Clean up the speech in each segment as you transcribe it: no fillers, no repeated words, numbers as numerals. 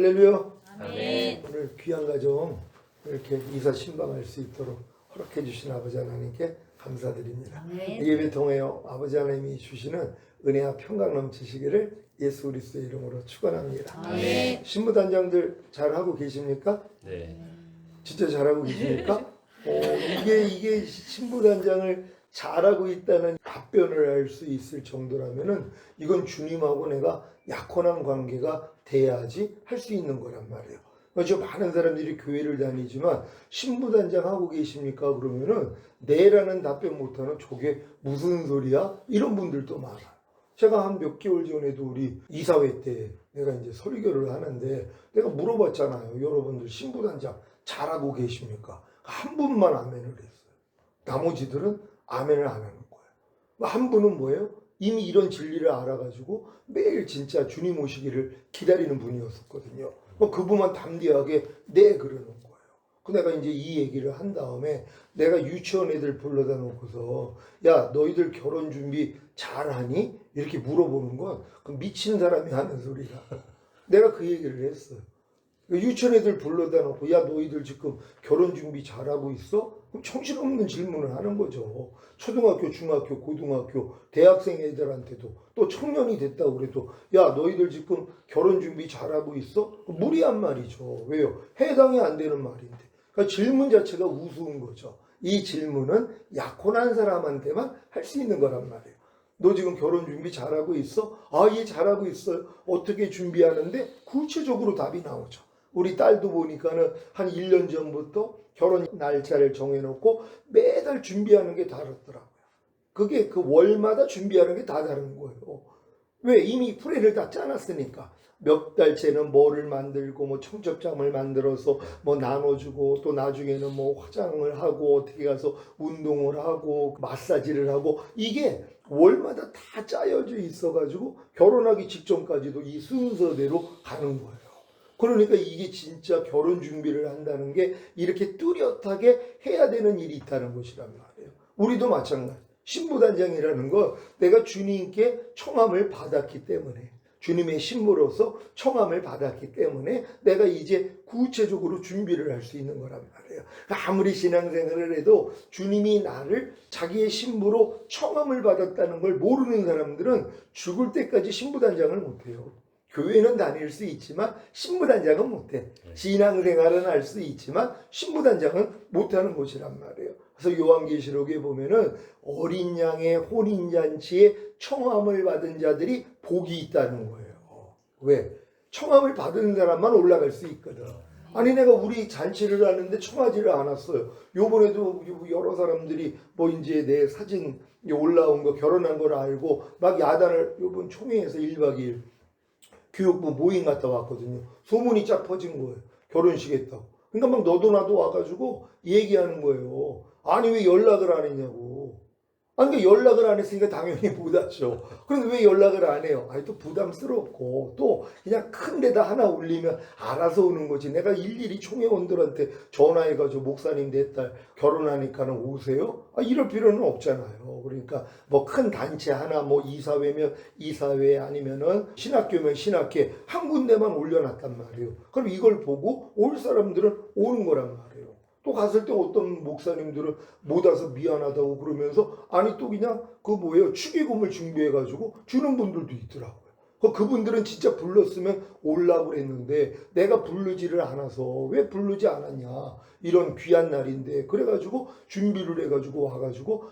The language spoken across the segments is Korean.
할렐루야. 아멘. 오늘 귀한 가정 이렇게 이사 신방할 수 있도록 허락해 주신 아버지 하나님께 감사드립니다. 아멘. 예배 통하여 아버지 하나님이 주시는 은혜와 평강 넘치시기를 예수 그리스도의 이름으로 축원합니다. 아멘. 신부단장들 잘하고 계십니까? 네. 진짜 잘하고 계십니까? 이게 신부단장을 잘하고 있다는 답변을 할 수 있을 정도라면은 이건 주님하고 내가 약혼한 관계가 돼야지 할 수 있는 거란 말이에요. 저 많은 사람들이 교회를 다니지만 신부단장 하고 계십니까? 그러면은 네라는 답변 못하는 저게 무슨 소리야? 이런 분들도 많아요. 제가 한 몇 개월 전에도 우리 이사회 때 내가 이제 설교를 하는데 내가 물어봤잖아요. 여러분들 신부단장 잘하고 계십니까? 한 분만 아멘을 했어요. 나머지들은 아멘을 안 하는 거예요. 한 분은 뭐예요? 이미 이런 진리를 알아가지고 매일 진짜 주님 오시기를 기다리는 분이었었거든요. 그분만 담대하게 네 그러는 거예요. 내가 이제 이 얘기를 한 다음에 내가 유치원 애들 불러다 놓고서 야 너희들 결혼 준비 잘하니? 이렇게 물어보는 건 그 미친 사람이 하는 소리야. 내가 그 얘기를 했어요. 유치원 애들 불러다 놓고 야 너희들 지금 결혼 준비 잘하고 있어? 그럼 정신없는 질문을 하는 거죠. 초등학교, 중학교, 고등학교, 대학생 애들한테도 또 청년이 됐다고 그래도 야 너희들 지금 결혼 준비 잘하고 있어? 무리한 말이죠. 왜요? 해당이 안 되는 말인데. 그러니까 질문 자체가 우스운 거죠. 이 질문은 약혼한 사람한테만 할 수 있는 거란 말이에요. 너 지금 결혼 준비 잘하고 있어? 아, 예, 잘하고 있어요. 어떻게 준비하는데? 구체적으로 답이 나오죠. 우리 딸도 보니까는 한 1년 전부터 결혼 날짜를 정해놓고 매달 준비하는 게 다르더라고요. 그게 그 월마다 준비하는 게 다 다른 거예요. 왜? 이미 플랜을 다 짜놨으니까. 몇 달째는 뭐를 만들고 뭐 청첩장을 만들어서 뭐 나눠주고 또 나중에는 뭐 화장을 하고 어떻게 가서 운동을 하고 마사지를 하고 이게 월마다 다 짜여져 있어가지고 결혼하기 직전까지도 이 순서대로 가는 거예요. 그러니까 이게 진짜 결혼 준비를 한다는 게 이렇게 뚜렷하게 해야 되는 일이 있다는 것이란 말이에요. 우리도 마찬가지. 신부단장이라는 건 내가 주님께 청함을 받았기 때문에 주님의 신부로서 청함을 받았기 때문에 내가 이제 구체적으로 준비를 할 수 있는 거란 말이에요. 아무리 신앙생활을 해도 주님이 나를 자기의 신부로 청함을 받았다는 걸 모르는 사람들은 죽을 때까지 신부단장을 못해요. 교회는 다닐 수 있지만 신부단장은 못해. 신앙생활은 할 수 있지만 신부단장은 못하는 것이란 말이에요. 그래서 요한계시록에 보면은 어린 양의 혼인잔치에 청함을 받은 자들이 복이 있다는 거예요. 왜? 청함을 받은 사람만 올라갈 수 있거든. 아니 내가 우리 잔치를 하는데 청하지를 않았어요. 요번에도 여러 사람들이 뭐 이제 내 사진 올라온 거 결혼한 걸 알고 막 야단을 요번 총회에서 1박 2일 교육부 모임 갔다 왔거든요. 소문이 쫙 퍼진 거예요. 결혼식 했다고. 그러니까 막 너도 나도 와가지고 얘기하는 거예요. 아니 왜 연락을 안 했냐고. 아니 그러니까 연락을 안 했으니까 당연히 못 왔죠. 그런데 왜 연락을 안 해요? 아니 또 부담스럽고 또 그냥 큰 데다 하나 올리면 알아서 오는 거지. 내가 일일이 총회원들한테 전화해가지고 목사님 내 딸 결혼하니까는 오세요? 이럴 필요는 없잖아요. 그러니까 뭐 큰 단체 하나 뭐 이사회면 이사회 아니면은 신학교면 신학회 한 군데만 올려놨단 말이에요. 그럼 이걸 보고 올 사람들은 오는 거란 말이에요. 또 갔을 때 어떤 목사님들은 못 와서 미안하다고 그러면서 아니 또 그냥 그 뭐예요 축의금을 준비해가지고 주는 분들도 있더라고요. 그분들은 진짜 불렀으면 오려고 그랬는데 내가 부르지를 않아서 왜 부르지 않았냐 이런 귀한 날인데 그래가지고 준비를 해가지고 와가지고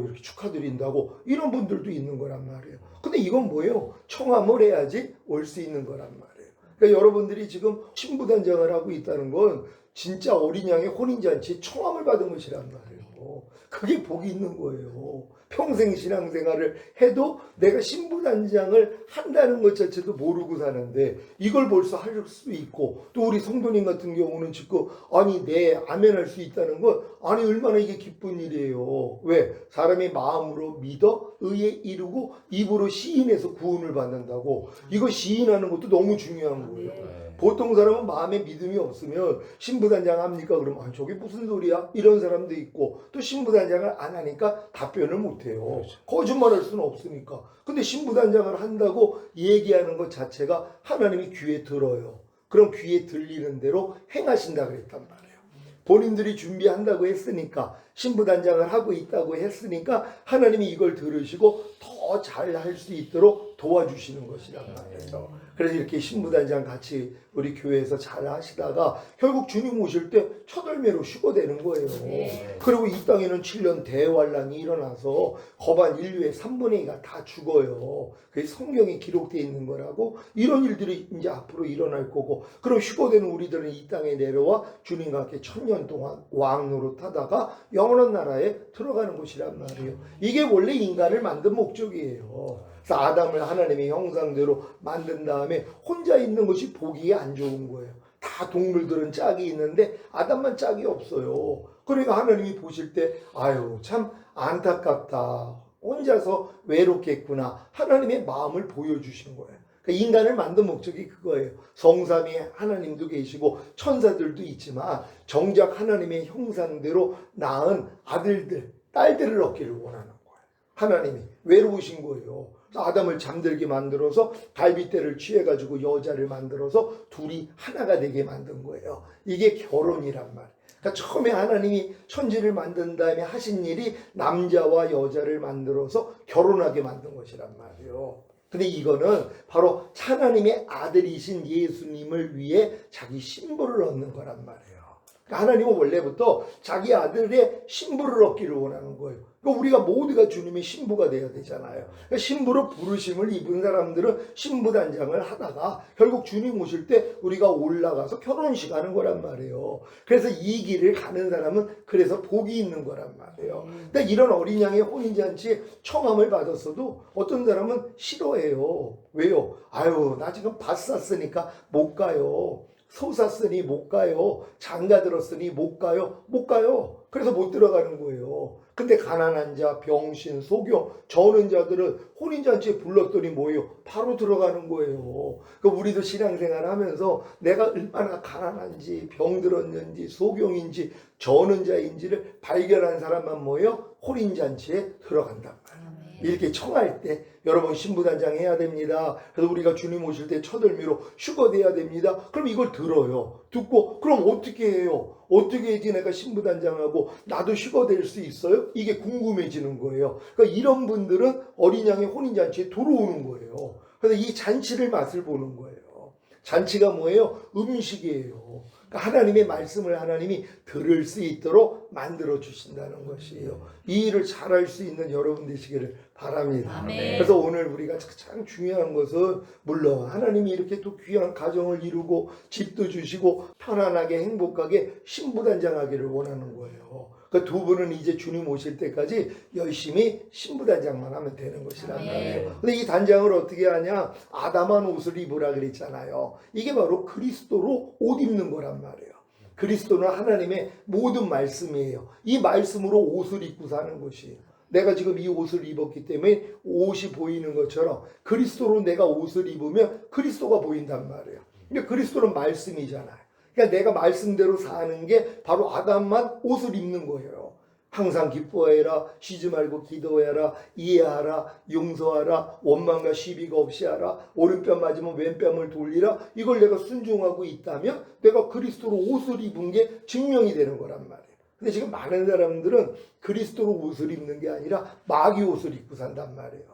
이렇게 축하드린다고 이런 분들도 있는 거란 말이에요. 근데 이건 뭐예요? 청함을 해야지 올 수 있는 거란 말이에요. 그러니까 여러분들이 지금 신부단장을 하고 있다는 건 진짜 어린 양의 혼인잔치에 청함을 받은 것이란 말이에요. 그게 복이 있는 거예요. 평생 신앙생활을 해도 내가 신부단장을 한다는 것 자체도 모르고 사는데 이걸 벌써 할 수 있고 또 우리 성도님 같은 경우는 지금 아니 내 아멘할 수 있다는 건 아니 얼마나 이게 기쁜 일이에요. 왜? 사람이 마음으로 믿어 의에 이루고 입으로 시인해서 구원을 받는다고. 이거 시인하는 것도 너무 중요한 거예요. 보통 사람은 마음에 믿음이 없으면 신부단장 합니까? 그러면 저게 무슨 소리야? 이런 사람도 있고 또 신부단장을 안 하니까 답변을 못해요. 그렇죠. 거짓말할 수는 없으니까. 근데 신부단장을 한다고 얘기하는 것 자체가 하나님이 귀에 들어요. 그럼 귀에 들리는 대로 행하신다 그랬단 말이에요. 본인들이 준비한다고 했으니까, 신부단장을 하고 있다고 했으니까 하나님이 이걸 들으시고 더 잘 할 수 있도록 도와주시는 것이란 말이에요. 그래서 이렇게 신부단장 같이 우리 교회에서 잘 하시다가 결국 주님 오실 때 첫월매로 휴거되는 거예요. 그리고 이 땅에는 7년 대환란이 일어나서 거반 인류의 3분의 2가 다 죽어요. 그게 성경에 기록되어 있는 거라고. 이런 일들이 이제 앞으로 일어날 거고, 그럼 휴거되는 우리들은 이 땅에 내려와 주님과 함께 1000년 동안 왕노릇하다가 영원한 나라에 들어가는 것이란 말이에요. 이게 원래 인간을 만든 목적이에요. 그래서 아담을 하나님의 형상대로 만든 다음에 혼자 있는 것이 보기에 안 좋은 거예요. 다 동물들은 짝이 있는데 아담만 짝이 없어요. 그러니까 하나님이 보실 때 아유 참 안타깝다, 혼자서 외롭겠구나, 하나님의 마음을 보여주신 거예요. 그러니까 인간을 만든 목적이 그거예요. 성삼위 하나님도 계시고 천사들도 있지만 정작 하나님의 형상대로 낳은 아들들, 딸들을 얻기를 원하는 거예요. 하나님이 외로우신 거예요. 아담을 잠들게 만들어서 갈빗대를 취해가지고 여자를 만들어서 둘이 하나가 되게 만든 거예요. 이게 결혼이란 말이에요. 그러니까 처음에 하나님이 천지를 만든 다음에 하신 일이 남자와 여자를 만들어서 결혼하게 만든 것이란 말이에요. 근데 이거는 바로 하나님의 아들이신 예수님을 위해 자기 신부를 얻는 거란 말이에요. 하나님은 원래부터 자기 아들의 신부를 얻기를 원하는 거예요. 그러니까 우리가 모두가 주님의 신부가 되어야 되잖아요. 그러니까 신부로 부르심을 입은 사람들은 신부단장을 하다가 결국 주님 오실 때 우리가 올라가서 결혼식 하는 거란 말이에요. 그래서 이 길을 가는 사람은 그래서 복이 있는 거란 말이에요. 근데 이런 어린 양의 혼인잔치에 청함을 받았어도 어떤 사람은 싫어해요. 왜요? 아유 나 지금 밭 샀으니까 못 가요. 소 샀으니 못 가요. 장가 들었으니 못 가요. 못 가요. 그래서 못 들어가는 거예요. 근데 가난한 자, 병신, 소경, 저는 자들은 혼인잔치에 불렀더니 뭐예요? 바로 들어가는 거예요. 그러니까 우리도 신앙생활 하면서 내가 얼마나 가난한지, 병들었는지, 소경인지, 저는 자인지를 발견한 사람만 뭐예요? 혼인잔치에 들어간단 말이에요. 이렇게 청할 때 여러분 신부단장 해야 됩니다. 그래서 우리가 주님 오실 때 첫월미로 휴거돼야 됩니다. 그럼 이걸 들어요. 듣고 그럼 어떻게 해요? 어떻게 해야지 내가 신부단장하고 나도 휴거될 수 있어요? 이게 궁금해지는 거예요. 그러니까 이런 분들은 어린 양의 혼인잔치에 들어오는 거예요. 그래서 이 잔치를 맛을 보는 거예요. 잔치가 뭐예요? 음식이에요. 하나님의 말씀을 하나님이 들을 수 있도록 만들어 주신다는 것이에요. 이 일을 잘할 수 있는 여러분 되시기를 바랍니다. 아멘. 그래서 오늘 우리가 참 중요한 것은 물론 하나님이 이렇게 또 귀한 가정을 이루고 집도 주시고 편안하게 행복하게 신부단장하기를 원하는 거예요. 그 두 분은 이제 주님 오실 때까지 열심히 신부단장만 하면 되는 것이란 말이에요. 근데 이 단장을 어떻게 하냐? 아담한 옷을 입으라 그랬잖아요. 이게 바로 그리스도로 옷 입는 거란 말이에요. 그리스도는 하나님의 모든 말씀이에요. 이 말씀으로 옷을 입고 사는 것이에요. 내가 지금 이 옷을 입었기 때문에 옷이 보이는 것처럼 그리스도로 내가 옷을 입으면 그리스도가 보인단 말이에요. 근데 그리스도는 말씀이잖아요. 그러니까 내가 말씀대로 사는 게 바로 아담만 옷을 입는 거예요. 항상 기뻐해라, 쉬지 말고 기도해라, 이해하라, 용서하라, 원망과 시비가 없이 하라, 오른뺨 맞으면 왼뺨을 돌리라. 이걸 내가 순종하고 있다면 내가 그리스도로 옷을 입은 게 증명이 되는 거란 말이에요. 근데 지금 많은 사람들은 그리스도로 옷을 입는 게 아니라 마귀 옷을 입고 산단 말이에요.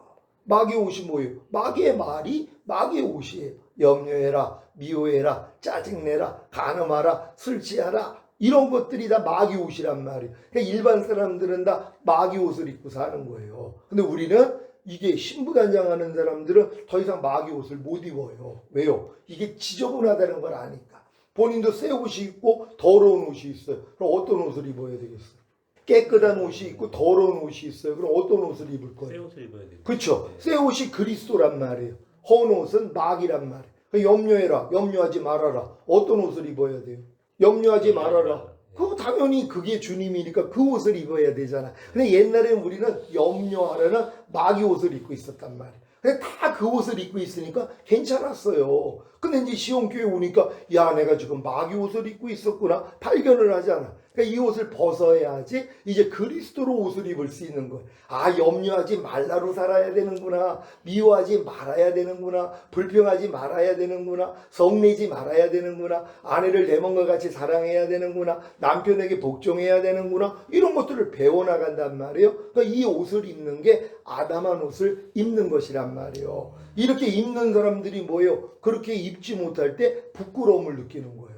마귀 옷이 뭐예요? 마귀의 말이 마귀의 옷이에요. 염려해라, 미워해라, 짜증내라, 간음하라, 술 취하라. 이런 것들이 다 마귀 옷이란 말이에요. 그러니까 일반 사람들은 다 마귀 옷을 입고 사는 거예요. 근데 우리는 이게 신부단장하는 사람들은 더 이상 마귀 옷을 못 입어요. 왜요? 이게 지저분하다는 걸 아니까. 본인도 새 옷이 있고 더러운 옷이 있어요. 그럼 어떤 옷을 입어야 되겠어요? 깨끗한 옷이 있고 더러운 옷이 있어요. 그럼 어떤 옷을 입을 거예요? 새 옷을 입어야 돼요. 그렇죠. 새 옷이 그리스도란 말이에요. 헌 옷은 마귀란 말이에요. 염려해라, 염려하지 말아라. 어떤 옷을 입어야 돼요? 염려하지 말아라. 그거 당연히 그게 주님이니까 그 옷을 입어야 되잖아. 근데 옛날에는 우리는 염려하라는 마귀 옷을 입고 있었단 말이에요. 다 그 옷을 입고 있으니까 괜찮았어요. 근데 이제 시온교회 오니까 야 내가 지금 마귀 옷을 입고 있었구나 발견을 하잖아. 그러니까 이 옷을 벗어야지 이제 그리스도로 옷을 입을 수 있는 거예요. 아, 염려하지 말라로 살아야 되는구나. 미워하지 말아야 되는구나. 불평하지 말아야 되는구나. 성내지 말아야 되는구나. 아내를 내 몸과 같이 사랑해야 되는구나. 남편에게 복종해야 되는구나. 이런 것들을 배워나간단 말이에요. 그러니까 이 옷을 입는 게 아담한 옷을 입는 것이란 말이에요. 이렇게 입는 사람들이 뭐예요? 그렇게 입지 못할 때 부끄러움을 느끼는 거예요.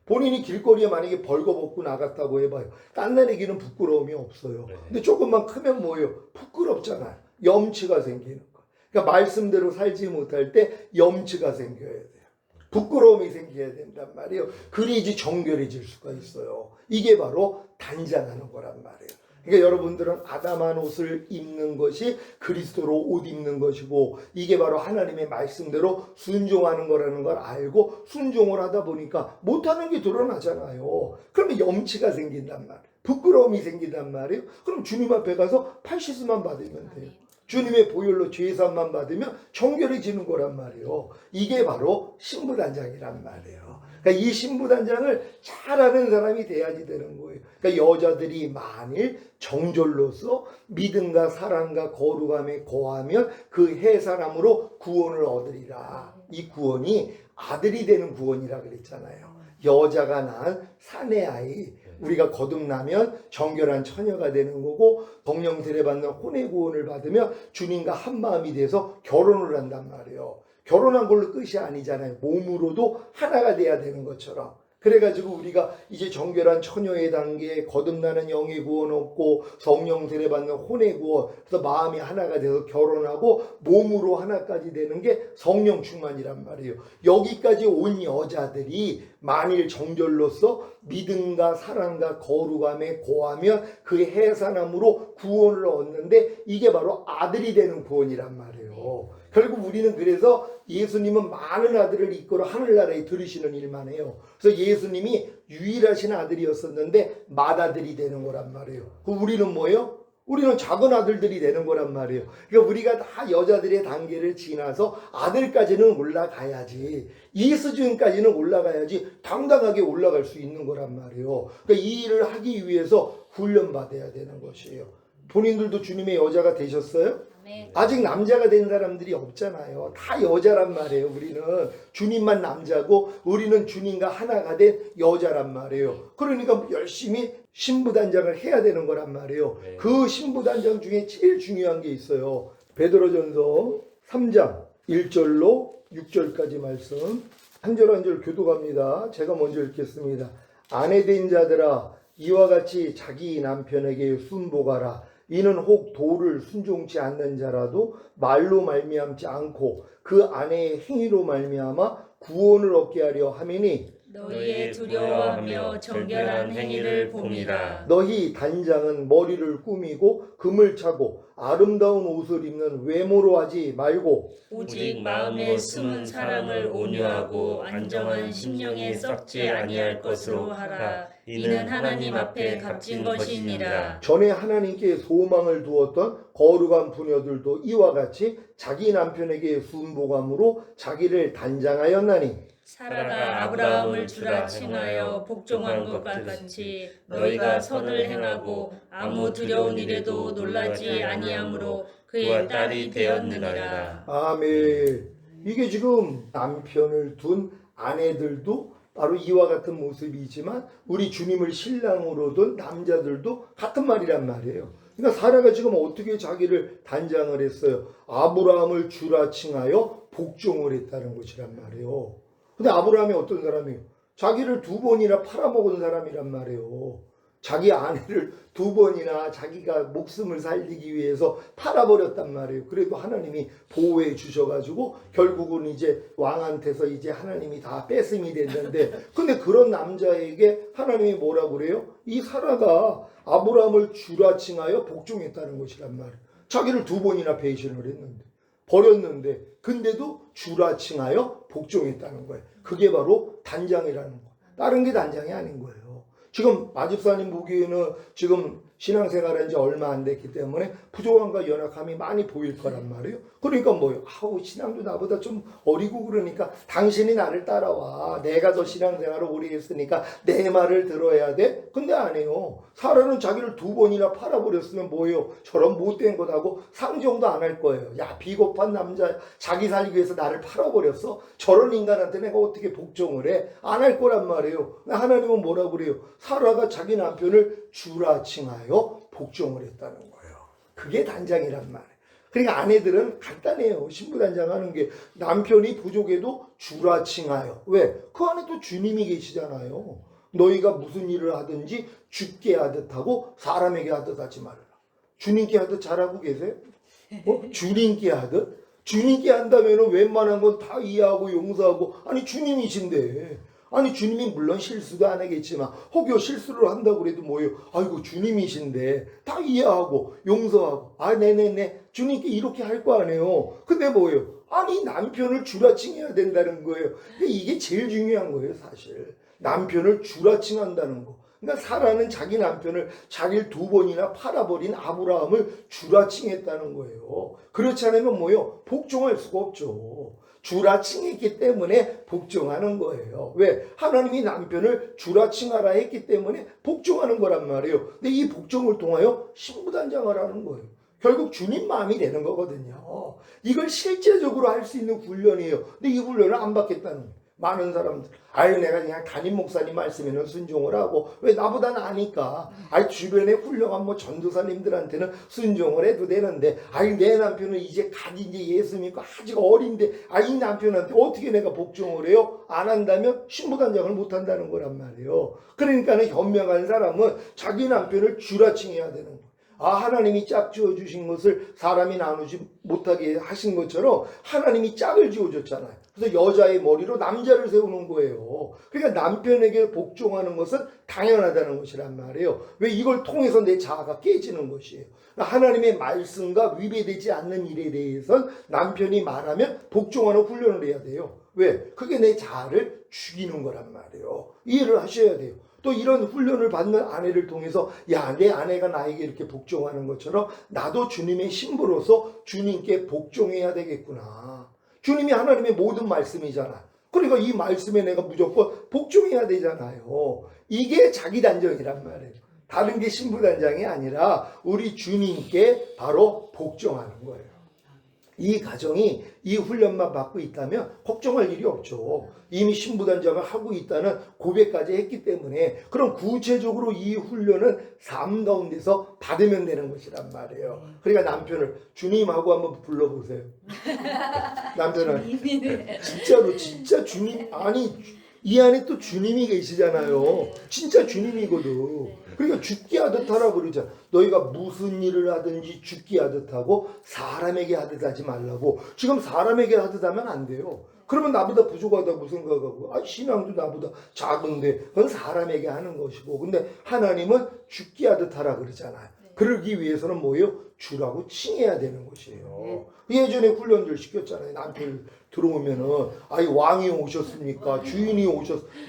본인이 길거리에 만약에 벌거벗고 나갔다고 해봐요. 딴날의 길은 부끄러움이 없어요. 근데 조금만 크면 뭐예요? 부끄럽잖아요. 염치가 생기는 거. 그러니까 말씀대로 살지 못할 때 염치가 생겨야 돼요. 부끄러움이 생겨야 된단 말이에요. 그래야지 정결해질 수가 있어요. 이게 바로 단장하는 거란 말이에요. 그러니까 여러분들은 아담한 옷을 입는 것이 그리스도로 옷 입는 것이고, 이게 바로 하나님의 말씀대로 순종하는 거라는 걸 알고 순종을 하다 보니까 못하는 게 드러나잖아요. 그러면 염치가 생긴단 말이에요. 부끄러움이 생긴단 말이에요. 그럼 주님 앞에 가서 팔시스만 받으면 돼요. 주님의 보혈로 죄사함만 받으면 정결해지는 거란 말이에요. 이게 바로 신부단장이란 말이에요. 그러니까 이 신부단장을 잘하는 사람이 돼야지 되는 거예요. 그러니까 여자들이 만일 정절로서 믿음과 사랑과 거룩함에 거하면 그 해사람으로 구원을 얻으리라. 이 구원이 아들이 되는 구원이라 그랬잖아요. 여자가 낳은 사내 아이, 우리가 거듭나면 정결한 처녀가 되는 거고, 성령 세례받는 혼의 구원을 받으면 주님과 한 마음이 돼서 결혼을 한단 말이에요. 결혼한 걸로 끝이 아니잖아요. 몸으로도 하나가 돼야 되는 것처럼. 그래가지고 우리가 이제 정결한 처녀의 단계에 거듭나는 영의 구원 얻고 성령 세례받는 혼의 구원, 그래서 마음이 하나가 돼서 결혼하고 몸으로 하나까지 되는 게 성령 충만이란 말이에요. 여기까지 온 여자들이 만일 정결로서 믿음과 사랑과 거룩함에 고하면 그 해산함으로 구원을 얻는데, 이게 바로 아들이 되는 구원이란 말이에요. 결국 우리는 그래서 예수님은 많은 아들을 이끌어 하늘나라에 들으시는 일만 해요. 그래서 예수님이 유일하신 아들이었었는데 맏아들이 되는 거란 말이에요. 우리는 뭐예요? 우리는 작은 아들들이 되는 거란 말이에요. 그러니까 우리가 다 여자들의 단계를 지나서 아들까지는 올라가야지, 이 수준까지는 올라가야지 당당하게 올라갈 수 있는 거란 말이에요. 그러니까 이 일을 하기 위해서 훈련받아야 되는 것이에요. 본인들도 주님의 여자가 되셨어요? 아직 남자가 된 사람들이 없잖아요. 다 여자란 말이에요. 우리는 주님만 남자고 우리는 주님과 하나가 된 여자란 말이에요. 그러니까 열심히 신부단장을 해야 되는 거란 말이에요. 그 신부단장 중에 제일 중요한 게 있어요. 베드로전서 3장 1절로 6절까지 말씀, 한 절 한 절 교독합니다. 제가 먼저 읽겠습니다. 아내된 자들아, 이와 같이 자기 남편에게 순복하라. 이는 혹 도를 순종치 않는 자라도 말로 말미암지 않고 그 아내의 행위로 말미암아 구원을 얻게 하려 함이니, 너희의 두려워하며 정결한 행위를 봄이라. 너희 단장은 머리를 꾸미고 금을 차고 아름다운 옷을 입는 외모로 하지 말고 오직 마음에 숨은 사랑을 온유하고 안정한 심령에 썩지 아니할 것으로 하라. 이는 하나님 앞에 값진 것이니라. 전에 하나님께 소망을 두었던 거룩한 부녀들도 이와 같이 자기 남편에게 순복함으로 자기를 단장하였나니, 사라가 아브라함을 주라 칭하여 복종한 것과 같이 너희가 선을 행하고 아무 두려운 일에도 놀라지 아니하므로 그의 딸이 되었느니라. 아멘. 이게 지금 남편을 둔 아내들도 바로 이와 같은 모습이지만 우리 주님을 신랑으로 둔 남자들도 같은 말이란 말이에요. 그러니까 사라가 지금 어떻게 자기를 단장을 했어요? 아브라함을 주라 칭하여 복종을 했다는 것이란 말이에요. 근데 아브라함이 어떤 사람이에요? 자기를 2번이나 팔아먹은 사람이란 말이에요. 자기 아내를 2번이나 자기가 목숨을 살리기 위해서 팔아버렸단 말이에요. 그래도 하나님이 보호해 주셔가지고 결국은 이제 왕한테서 이제 하나님이 다 뺏음이 됐는데, 근데 그런 남자에게 하나님이 뭐라고 그래요? 이 사라가 아브라함을 주라 칭하여 복종했다는 것이란 말이에요. 자기를 2번이나 배신을 했는데, 버렸는데, 근데도 주라 칭하여 복종했다는 거예요. 그게 바로 단장이라는 거. 다른 게 단장이 아닌 거예요. 지금 마집사님 보기에는 지금 신앙생활한 지 얼마 안 됐기 때문에 부족함과 연약함이 많이 보일 거란 말이에요. 그러니까 뭐요? 아우, 신앙도 나보다 좀 어리고 그러니까 당신이 나를 따라와. 내가 더 신앙생활을 오래 했으니까 내 말을 들어야 돼? 근데 안 해요. 사라는 자기를 2번이나 팔아버렸으면 뭐예요? 저런 못된 것하고 상종도 안 할 거예요. 야, 비겁한 남자, 자기 살기 위해서 나를 팔아버렸어? 저런 인간한테 내가 어떻게 복종을 해? 안 할 거란 말이에요. 하나님은 뭐라고 그래요? 사라가 자기 남편을 주라 칭하여 복종을 했다는 거예요. 그게 단장이란 말이에요. 그러니까 아내들은 간단해요. 신부단장하는 게 남편이 부족해도 주라 칭하여. 왜? 그 안에 또 주님이 계시잖아요. 너희가 무슨 일을 하든지 주께 하듯 하고 사람에게 하듯 하지 말라. 주님께 하듯 잘하고 계세요? 주님께 하듯? 주님께 한다면 웬만한 건 다 이해하고 용서하고, 아니 주님이신데, 아니 주님이 물론 실수도 안 하겠지만 혹여 실수를 한다고 그래도 뭐예요? 아이고 주님이신데 다 이해하고 용서하고, 아 네네네 주님께 이렇게 할 거 아니에요. 근데 뭐예요? 아니 남편을 주라칭해야 된다는 거예요. 이게 제일 중요한 거예요. 사실 남편을 주라칭한다는 거. 그러니까 사라는 자기 남편을 자기를 2번이나 팔아버린 아브라함을 주라칭했다는 거예요. 그렇지 않으면 뭐예요? 복종할 수가 없죠. 주라칭했기 때문에 복종하는 거예요. 왜? 하나님이 남편을 주라칭하라 했기 때문에 복종하는 거란 말이에요. 근데 이 복종을 통하여 신부단장을 하는 거예요. 결국 주님 마음이 되는 거거든요. 이걸 실제적으로 할 수 있는 훈련이에요. 근데 이 훈련을 안 받겠다는 거예요. 많은 사람들, 아유 내가 그냥 담임 목사님 말씀에는 순종을 하고, 왜? 나보다는 아니까. 아유 주변에 훌륭한 뭐 전도사님들한테는 순종을 해도 되는데, 아유 내 남편은 이제 예수 믿고 아직 어린데, 이 남편한테 어떻게 내가 복종을 해요? 안 한다면 신부단장을 못 한다는 거란 말이에요. 그러니까는 현명한 사람은 자기 남편을 주라칭해야 되는 거예요. 하나님이 짝 지어주신 것을 사람이 나누지 못하게 하신 것처럼 하나님이 짝을 지어줬잖아요. 그래서 여자의 머리로 남자를 세우는 거예요. 그러니까 남편에게 복종하는 것은 당연하다는 것이란 말이에요. 왜? 이걸 통해서 내 자아가 깨지는 것이에요. 그러니까 하나님의 말씀과 위배되지 않는 일에 대해서 남편이 말하면 복종하는 훈련을 해야 돼요. 왜? 그게 내 자아를 죽이는 거란 말이에요. 이해를 하셔야 돼요. 또 이런 훈련을 받는 아내를 통해서, 야, 내 아내가 나에게 이렇게 복종하는 것처럼 나도 주님의 신부로서 주님께 복종해야 되겠구나. 주님이 하나님의 모든 말씀이잖아. 그러니까 이 말씀에 내가 무조건 복종해야 되잖아요. 이게 자기 단정이란 말이에요. 다른 게 신부 단장이 아니라 우리 주님께 바로 복종하는 거예요. 이 가정이 이 훈련만 받고 있다면 걱정할 일이 없죠. 이미 신부단장을 하고 있다는 고백까지 했기 때문에, 그럼 구체적으로 이 훈련은 삶 가운데서 받으면 되는 것이란 말이에요. 그러니까 남편을 주님하고 한번 불러보세요. 남편을 진짜로, 진짜 주님, 아니 이 안에 또 주님이 계시잖아요. 진짜 주님이거든. 그러니까 죽게 하듯 하라 그러잖아. 너희가 무슨 일을 하든지 죽게 하듯 하고 사람에게 하듯 하지 말라고. 지금 사람에게 하듯 하면 안 돼요. 그러면 나보다 부족하다고 생각하고, 신앙도 나보다 작은데 그건 사람에게 하는 것이고, 근데 하나님은 죽게 하듯 하라 그러잖아요. 그러기 위해서는 뭐예요? 주라고 칭해야 되는 것이에요. 예전에 훈련들 시켰잖아요. 남편 들어오면은, 왕이 오셨습니까? 주인이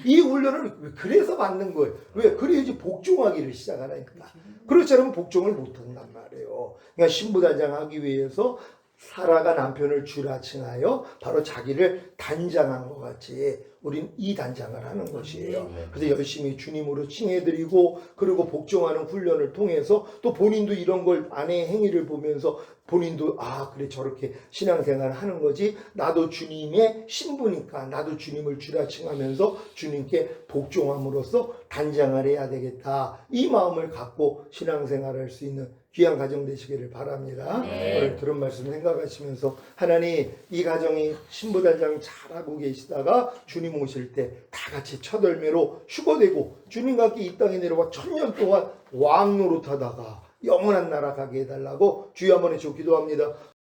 이 훈련을 그래서 받는 거예요. 왜? 그래야지 복종하기를 시작하니까. 그렇지 않으면 복종을 못 한단 말이에요. 그러니까 신부단장하기 위해서 사라가 남편을 주라 칭하여 바로 자기를 단장한 것 같이 우린 이 단장을 하는 것이에요. 그래서 열심히 주님으로 칭해드리고, 그리고 복종하는 훈련을 통해서 또 본인도 이런 걸 아내의 행위를 보면서 본인도 그래 저렇게 신앙생활을 하는 거지, 나도 주님의 신부니까 나도 주님을 주라 칭하면서 주님께 복종함으로써 단장을 해야 되겠다, 이 마음을 갖고 신앙생활을 할 수 있는 귀한 가정 되시기를 바랍니다. 오늘 들은 말씀 생각하시면서, 하나님 이 가정이 신부단장 잘하고 계시다가 주님 오실 때 다 같이 첫 열매로 휴거되고 주님과 함께 이 땅에 내려와 1000년 동안 왕 노릇하다가 영원한 나라 가게 해달라고 주여 한번 해주고 기도합니다.